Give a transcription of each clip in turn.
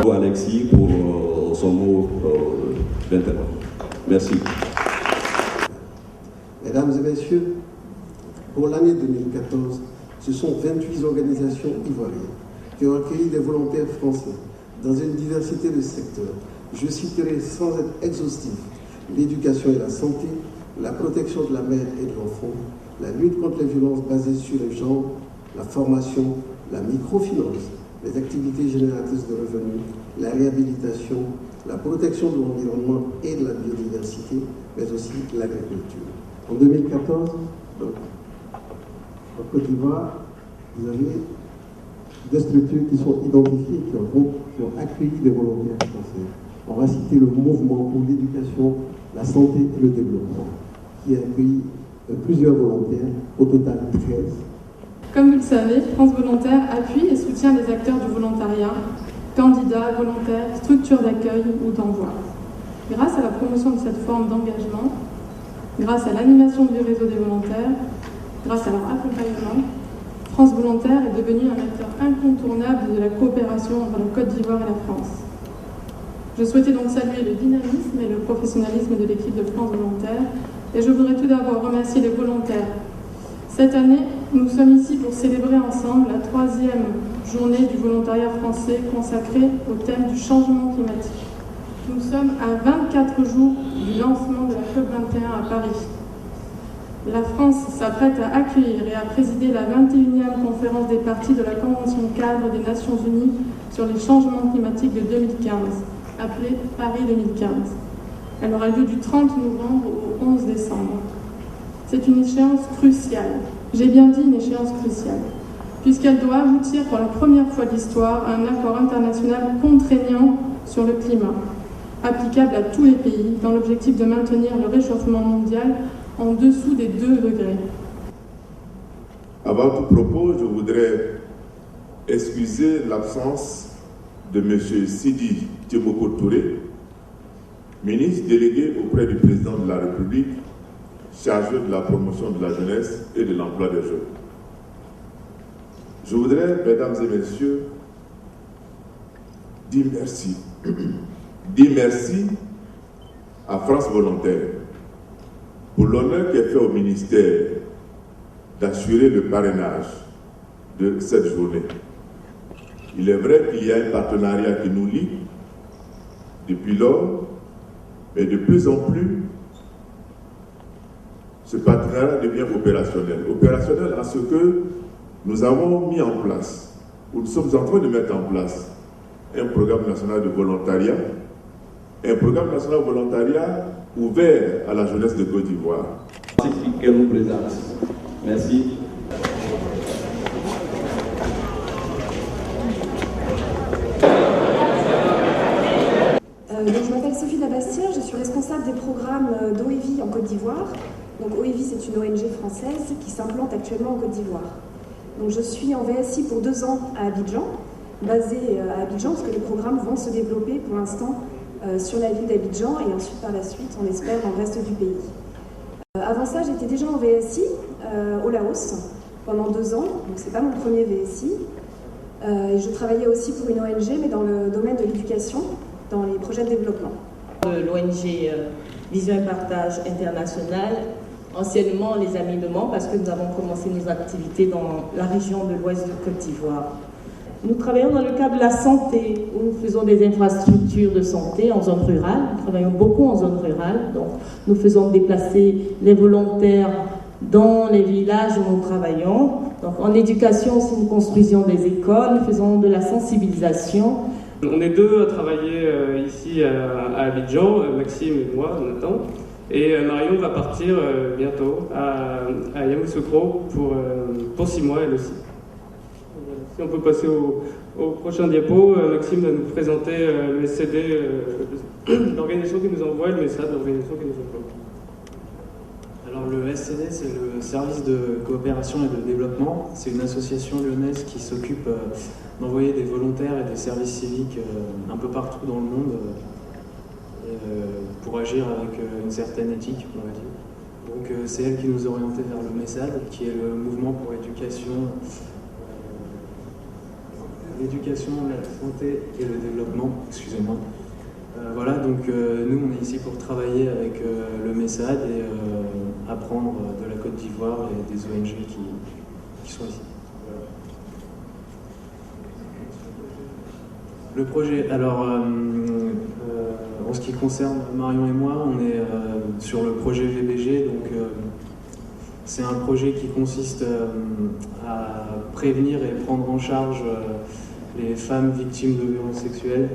Alexis pour son mot d'intervention. Merci. Mesdames et messieurs, pour l'année 2014, ce sont 28 organisations ivoiriennes qui ont accueilli des volontaires français dans une diversité de secteurs. Je citerai sans être exhaustif l'éducation et la santé, la protection de la mère et de l'enfant, la lutte contre les violences basées sur le genre, la formation, la microfinance, les activités génératrices de revenus, la réhabilitation, la protection de l'environnement et de la biodiversité, mais aussi l'agriculture. En 2014, en Côte d'Ivoire, vous avez des structures qui sont identifiées, qui ont accueilli des volontaires français. On va citer le mouvement pour l'éducation, la santé et le développement, qui a accueilli plusieurs volontaires, au total 13. Comme vous le savez, France Volontaire appuie et soutient les acteurs du volontariat, candidats, volontaires, structures d'accueil ou d'envoi. Grâce à la promotion de cette forme d'engagement, grâce à l'animation du réseau des volontaires, grâce à leur accompagnement, France Volontaire est devenue un acteur incontournable de la coopération entre la Côte d'Ivoire et la France. Je souhaitais donc saluer le dynamisme et le professionnalisme de l'équipe de France Volontaire et je voudrais tout d'abord remercier les volontaires. Cette année, nous sommes ici pour célébrer ensemble la 3e journée du volontariat français consacrée au thème du changement climatique. Nous sommes à 24 jours du lancement de la COP21 à Paris. La France s'apprête à accueillir et à présider la 21e conférence des parties de la Convention cadre des Nations Unies sur les changements climatiques de 2015, appelée Paris 2015. Elle aura lieu du 30 novembre au 11 décembre. C'est une échéance cruciale. J'ai bien dit une échéance cruciale, puisqu'elle doit aboutir pour la première fois de l'histoire à un accord international contraignant sur le climat, applicable à tous les pays, dans l'objectif de maintenir le réchauffement mondial en dessous des 2 degrés. Avant tout propos, je voudrais excuser l'absence de M. Sidi Tcheboko Touré, ministre délégué auprès du président de la République, chargé de la promotion de la jeunesse et de l'emploi des jeunes. Je voudrais, mesdames et messieurs, dire merci. Dire merci à France Volontaire pour l'honneur qui est fait au ministère d'assurer le parrainage de cette journée. Il est vrai qu'il y a un partenariat qui nous lie depuis lors, mais de plus en plus, ce partenariat devient opérationnel. Opérationnel à ce que nous avons mis en place, ou nous sommes en train de mettre en place, un programme national de volontariat, un programme national de volontariat ouvert à la jeunesse de Côte d'Ivoire. Qu'elle nous présente. Merci. Je m'appelle Sophie Dabastière, je suis responsable des programmes d'OEVI en Côte d'Ivoire. Donc OEVI, c'est une ONG française qui s'implante actuellement en Côte d'Ivoire. Donc je suis en VSI pour 2 ans à Abidjan, basée à Abidjan, parce que les programmes vont se développer pour l'instant sur la ville d'Abidjan et ensuite par la suite, on espère, dans le reste du pays. Avant ça, j'étais déjà en VSI au Laos pendant 2 ans, donc c'est pas mon premier VSI. Je travaillais aussi pour une ONG, mais dans le domaine de l'éducation, dans les projets de développement. L'ONG Vision et Partage International, anciennement les Amis de Mans, parce que nous avons commencé nos activités dans la région de l'ouest de Côte d'Ivoire. Nous travaillons dans le cadre de la santé, où nous faisons des infrastructures de santé en zone rurale. Nous travaillons beaucoup en zone rurale, donc nous faisons déplacer les volontaires dans les villages où nous travaillons. Donc en éducation aussi, nous construisions des écoles, nous faisons de la sensibilisation. On est 2 à travailler ici à Abidjan, Maxime et moi, Nathan. Et Marion va partir bientôt à Yamoussoukro pour 6 mois elle aussi. Si on peut passer au prochain diapo, Maxime va nous présenter le SCD, l'organisation qui nous envoie, le message de l'organisation qui nous envoie. Alors le SCD, c'est le service de coopération et de développement. C'est une association lyonnaise qui s'occupe d'envoyer des volontaires et des services civiques un peu partout dans le monde pour agir avec une certaine éthique, on va dire. Donc c'est elle qui nous orientait vers le MESAD, qui est le mouvement pour l'éducation l'éducation, la santé et le développement, excusez-moi. Voilà, donc nous on est ici pour travailler avec le MESAD et apprendre de la Côte d'Ivoire et des ONG qui sont ici. Voilà. Le projet, alors en ce qui concerne Marion et moi, on est sur le projet VBG, donc c'est un projet qui consiste à prévenir et prendre en charge les femmes victimes de violences sexuelles.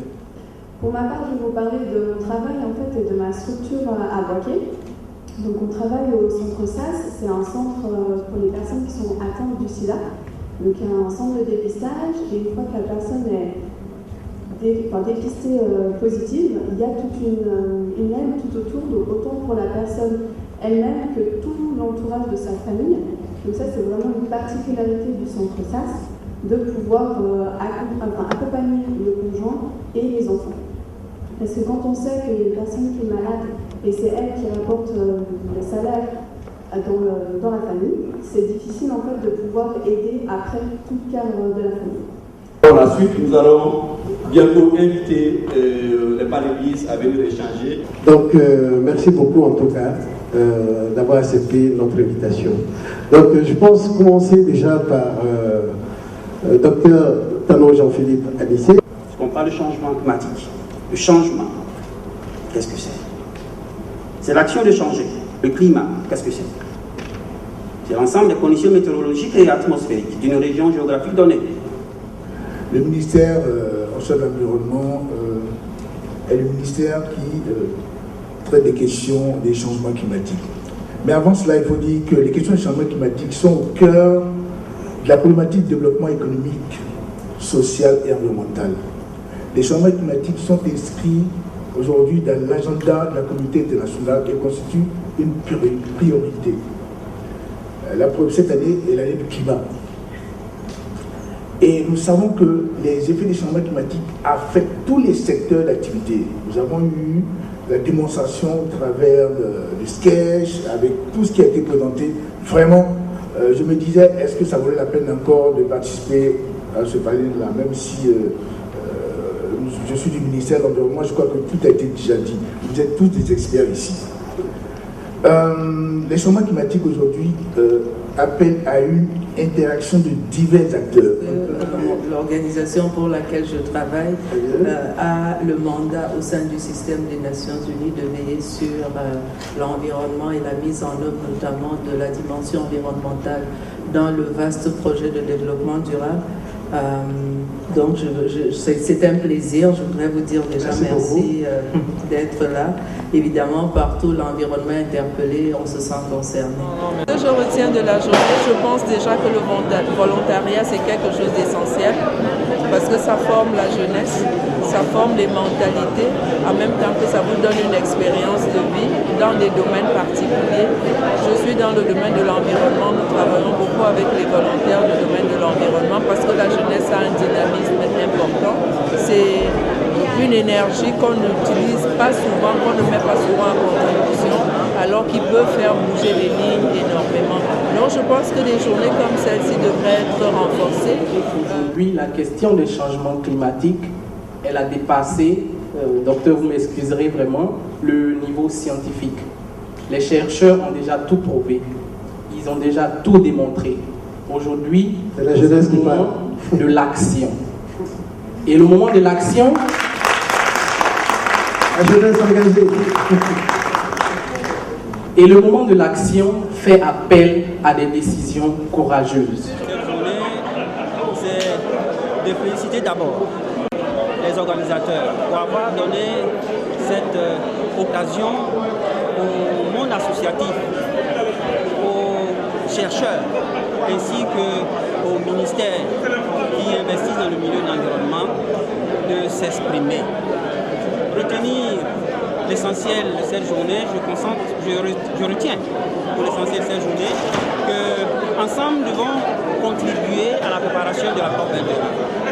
Pour ma part, je vais vous parler de mon travail en fait, et de ma structure à Boaké. Donc on travaille au centre SAS, c'est un centre pour les personnes qui sont atteintes du sida. Donc il y a un centre de dépistage et une fois que la personne est dépistée positive, il y a toute une aide tout autour, donc autant pour la personne elle-même que tout l'entourage de sa famille. Donc ça c'est vraiment une particularité du centre SAS, de pouvoir accompagner le conjoint et les enfants. Parce que quand on sait qu'il y a une personne qui est malade et c'est elle qui rapporte le salaire dans la famille, c'est difficile en fait de pouvoir aider après tout le cadre de la famille. Pour la suite, nous allons bientôt inviter les panélistes à venir échanger. Donc, merci beaucoup en tout cas d'avoir accepté notre invitation. Donc, je pense commencer déjà par Dr Tano Jean-Philippe Anissé. On parle de changement climatique. Le changement, qu'est-ce que c'est? C'est l'action de changer. Le climat, qu'est-ce que c'est? C'est l'ensemble des conditions météorologiques et atmosphériques d'une région géographique donnée. Le ministère en charge de l'environnement est le ministère qui traite des questions des changements climatiques. Mais avant cela, il faut dire que les questions des changements climatiques sont au cœur de la problématique du développement économique, social et environnemental. Les changements climatiques sont inscrits aujourd'hui dans l'agenda de la communauté internationale et constituent une priorité. Cette année est l'année du climat. Et nous savons que les effets des changements climatiques affectent tous les secteurs d'activité. Nous avons eu la démonstration au travers du sketch, avec tout ce qui a été présenté. Vraiment, je me disais, est-ce que ça valait la peine encore de participer à ce panel-là, même si je suis du ministère de l'Environnement, je crois que tout a été déjà dit. Vous êtes tous des experts ici. Les changements climatiques aujourd'hui appellent à une interaction de divers acteurs. L'organisation pour laquelle je travaille a le mandat au sein du système des Nations Unies de veiller sur l'environnement et la mise en œuvre notamment de la dimension environnementale dans le vaste projet de développement durable. Donc c'est un plaisir, je voudrais vous dire déjà merci d'être là. Évidemment, partout l'environnement est interpellé, on se sent concerné. Ce que je retiens de la journée, je pense déjà que le volontariat c'est quelque chose d'essentiel parce que ça forme la jeunesse, ça forme les mentalités, en même temps que ça vous donne une expérience de vie dans des domaines particuliers. Je suis dans le domaine de l'environnement, nous travaillons beaucoup avec les volontaires du domaine de l'environnement parce que la jeunesse a un dynamisme important. C'est une énergie qu'on n'utilise pas souvent, qu'on ne met pas souvent en contribution, alors qu'il peut faire bouger les lignes énormément. Donc je pense que des journées comme celle-ci devraient être renforcées. Aujourd'hui, la question des changements climatiques, elle a dépassé, docteur, vous m'excuserez vraiment, le niveau scientifique. Les chercheurs ont déjà tout prouvé, ils ont déjà tout démontré. Aujourd'hui, c'est le moment de l'action. Et le moment de l'action, la jeunesse engagée. Et le moment de l'action fait appel à des décisions courageuses. Cette journée, c'est de féliciter d'abord les organisateurs pour avoir donné cette occasion au monde associatif, aux chercheurs, ainsi qu'aux ministères qui investissent dans le milieu de l'environnement de s'exprimer. Retenir l'essentiel de cette journée, je retiens pour l'essentiel de cette journée qu'ensemble nous devons contribuer à la préparation de la COP21.